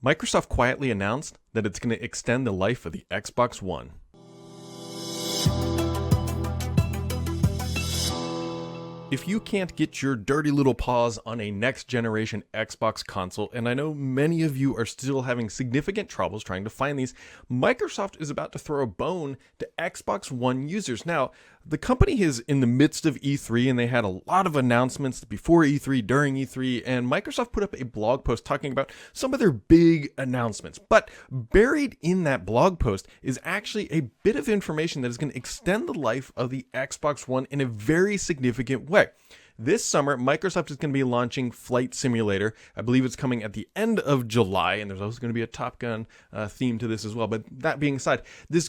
Microsoft quietly announced that it's going to extend the life of the Xbox One. If you can't get your dirty little paws on a next generation Xbox console, and I know many of you are still having significant troubles trying to find these, Microsoft is about to throw a bone to Xbox One users. Now, the company is in the midst of E3 and they had a lot of announcements before E3, during E3, and Microsoft put up a blog post talking about some of their big announcements. But buried in that blog post is actually a bit of information that is going to extend the life of the Xbox One in a very significant way. This summer, Microsoft is going to be launching Flight Simulator. I believe it's coming at the end of July, and there's also going to be a Top Gun theme to this as well. But that being said, this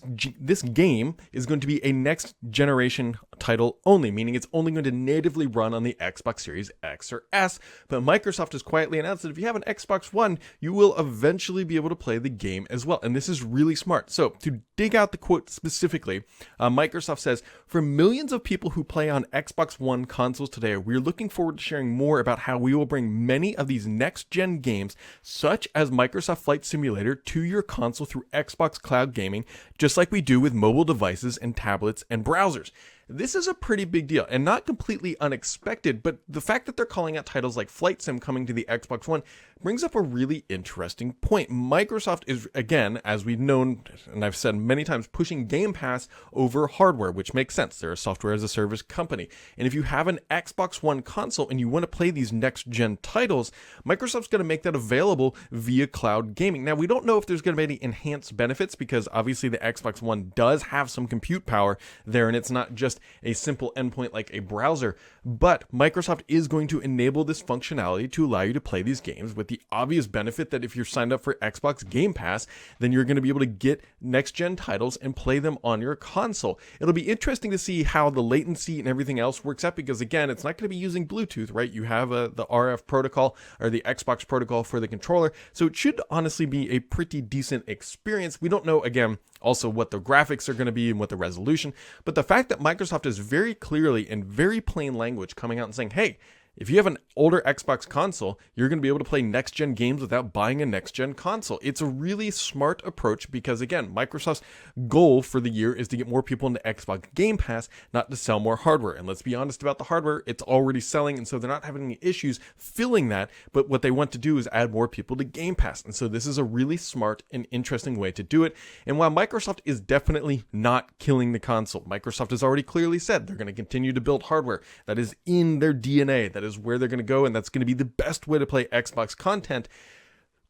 game is going to be a next generation title only, meaning it's only going to natively run on the Xbox Series X or S. But Microsoft has quietly announced that if you have an Xbox One, you will eventually be able to play the game as well. And this is really smart. So to dig out the quote specifically, Microsoft says, "For millions of people who play on Xbox One consoles today, we're looking forward to sharing more about how we will bring many of these next-gen games, such as Microsoft Flight Simulator, to your console through Xbox Cloud Gaming, just like we do with mobile devices and tablets and browsers." This is a pretty big deal and not completely unexpected, but the fact that they're calling out titles like Flight Sim coming to the Xbox One brings up a really interesting point. Microsoft is, again, as we've known, and I've said many times, pushing Game Pass over hardware, which makes sense. They're a software as a service company. And if you have an Xbox One console and you want to play these next-gen titles, Microsoft's going to make that available via cloud gaming. Now, we don't know if there's going to be any enhanced benefits because obviously the Xbox One does have some compute power there, and it's not just a simple endpoint like a browser, but Microsoft is going to enable this functionality to allow you to play these games with the obvious benefit that if you're signed up for Xbox Game Pass, then you're going to be able to get next-gen titles and play them on your console. It'll be interesting to see how the latency and everything else works out because, again, it's not going to be using Bluetooth, right? You have the RF protocol or the Xbox protocol for the controller, so it should honestly be a pretty decent experience. We don't know, again, also what the graphics are going to be and what the resolution, but the fact that Microsoft is very clearly in very plain language coming out and saying, hey, if you have an older Xbox console, you're going to be able to play next-gen games without buying a next-gen console. It's a really smart approach because, again, Microsoft's goal for the year is to get more people into Xbox Game Pass, not to sell more hardware. And let's be honest about the hardware, it's already selling, and so they're not having any issues filling that, but what they want to do is add more people to Game Pass. And so this is a really smart and interesting way to do it. And while Microsoft is definitely not killing the console, Microsoft has already clearly said they're going to continue to build hardware that is in their DNA, that is where they're going to go, and that's going to be the best way to play Xbox content.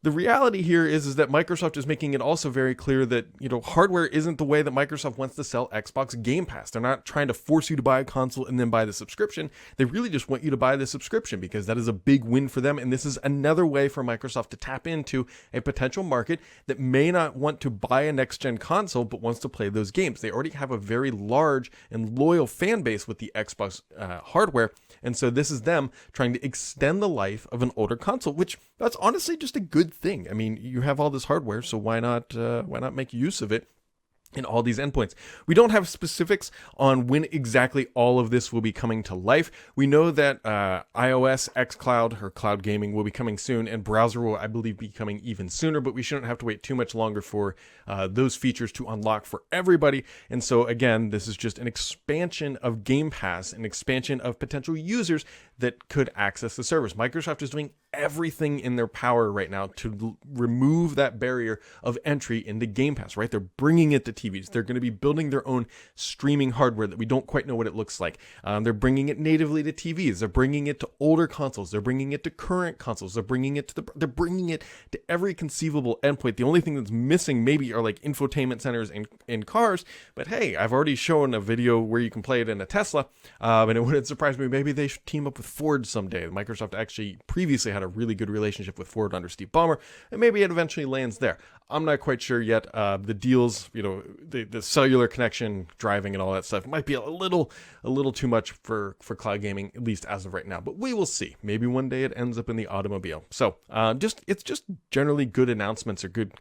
The reality here is that Microsoft is making it also very clear that, hardware isn't the way that Microsoft wants to sell Xbox Game Pass. They're not trying to force you to buy a console and then buy the subscription. They really just want you to buy the subscription because that is a big win for them. And this is another way for Microsoft to tap into a potential market that may not want to buy a next-gen console but wants to play those games. They already have a very large and loyal fan base with the Xbox hardware. And so this is them trying to extend the life of an older console, which that's honestly just a good thing. I mean, you have all this hardware, so why not make use of it in all these endpoints? We don't have specifics on when exactly all of this will be coming to life. We know that iOS, xCloud, or cloud gaming will be coming soon, and browser will, I believe, be coming even sooner, but we shouldn't have to wait too much longer for those features to unlock for everybody. And so, again, this is just an expansion of Game Pass, an expansion of potential users that could access the service. Microsoft is doing everything in their power right now to remove that barrier of entry into Game Pass, right? They're bringing it to TVs. They're going to be building their own streaming hardware that we don't quite know what it looks like. They're bringing it natively to TVs. They're bringing it to older consoles. They're bringing it to current consoles. They're bringing it to every conceivable endpoint. The only thing that's missing maybe are like infotainment centers in cars, but hey, I've already shown a video where you can play it in a Tesla, and it wouldn't surprise me. Maybe they should team up with Ford someday. Microsoft actually previously had a really good relationship with Ford under Steve Ballmer, and maybe it eventually lands there. I'm not quite sure yet. The deals, the cellular connection, driving, and all that stuff might be a little too much for cloud gaming, at least as of right now. But we will see. Maybe one day it ends up in the automobile. So it's just generally good announcements or good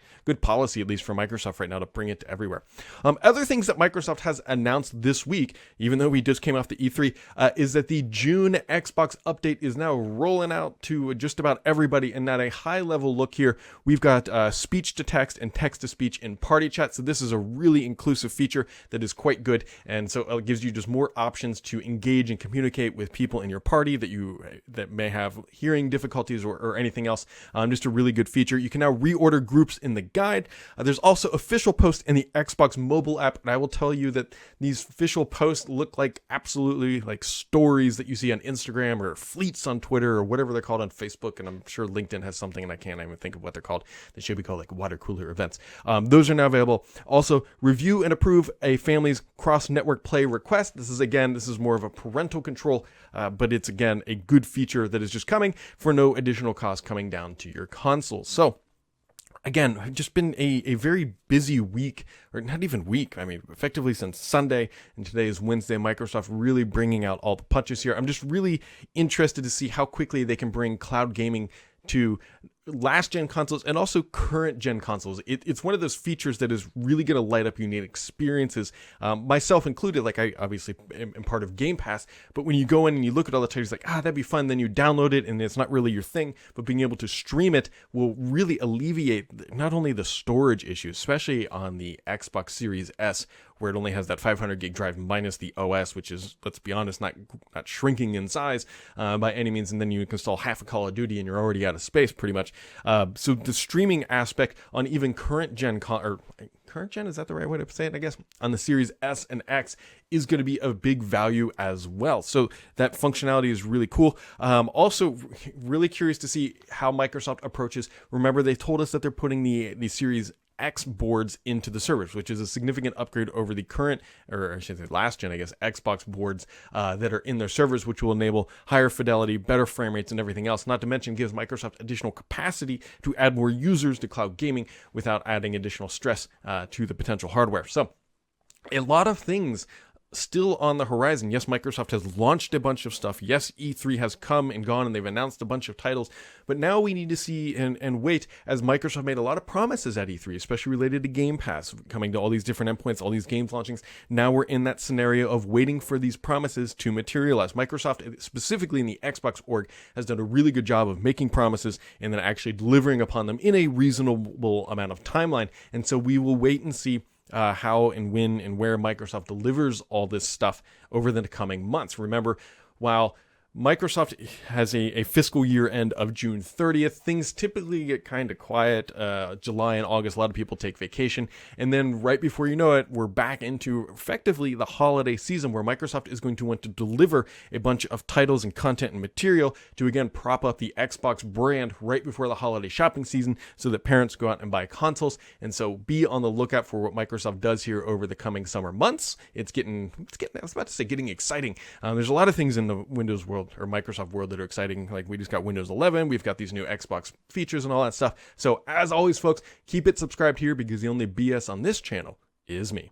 policy, at least for Microsoft right now, to bring it to everywhere. Other things that Microsoft has announced this week, even though we just came off the E3, is that the June Xbox Xbox update is now rolling out to just about everybody. And at a high level look here, we've got speech to text and text to speech in party chat. So this is a really inclusive feature that is quite good. And so it gives you just more options to engage and communicate with people in your party that may have hearing difficulties or anything else. Just a really good feature. You can now reorder groups in the guide. There's also official posts in the Xbox mobile app. And I will tell you that these official posts look like absolutely like stories that you see on Instagram or fleets on Twitter or whatever they're called on Facebook. And I'm sure LinkedIn has something and I can't even think of what they're called. They should be called like water cooler events. Those are now available. Also, review and approve a family's cross-network play request. This is more of a parental control, but it's again a good feature that is just coming for no additional cost coming down to your console. So again, just been a very busy week, or not even week. I mean, effectively since Sunday, and today is Wednesday. Microsoft really bringing out all the punches here. I'm just really interested to see how quickly they can bring cloud gaming to last gen consoles and also current gen consoles. It's one of those features that is really going to light up unique experiences, myself included. Like, I obviously am part of Game Pass, but when you go in and you look at all the titles, like, that'd be fun, then you download it and it's not really your thing. But being able to stream it will really alleviate not only the storage issues, especially on the Xbox Series S, where it only has that 500 gig drive minus the OS, which is, let's be honest, not shrinking in size by any means. And then you can install half a Call of Duty and you're already out of space pretty much. So the streaming aspect on even current gen, is that the right way to say it? I guess on the Series S and X is going to be a big value as well. So that functionality is really cool. Also really curious to see how Microsoft approaches. Remember, they told us that they're putting the Series X boards into the servers, which is a significant upgrade over the current, or I should say last gen, I guess, Xbox boards that are in their servers, which will enable higher fidelity, better frame rates, and everything else. Not to mention gives Microsoft additional capacity to add more users to cloud gaming without adding additional stress to the potential hardware. So a lot of things still on the horizon. Yes, Microsoft has launched a bunch of stuff. Yes, E3 has come and gone and they've announced a bunch of titles, but now we need to see and wait, as Microsoft made a lot of promises at E3, especially related to Game Pass, coming to all these different endpoints, all these games launchings. Now we're in that scenario of waiting for these promises to materialize. Microsoft, specifically in the Xbox org, has done a really good job of making promises and then actually delivering upon them in a reasonable amount of timeline. And so we will wait and see how and when and where Microsoft delivers all this stuff over the coming months. Remember, while Microsoft has a fiscal year end of June 30th. Things typically get kind of quiet. July and August, a lot of people take vacation. And then right before you know it, we're back into effectively the holiday season where Microsoft is going to want to deliver a bunch of titles and content and material to, again, prop up the Xbox brand right before the holiday shopping season so that parents go out and buy consoles. And so be on the lookout for what Microsoft does here over the coming summer months. It's getting, I was about to say getting exciting. There's a lot of things in the Windows world or Microsoft world that are exciting. Like we just got Windows 11, we've got these new Xbox features and all that stuff. So as always, folks, keep it subscribed here because the only BS on this channel is me.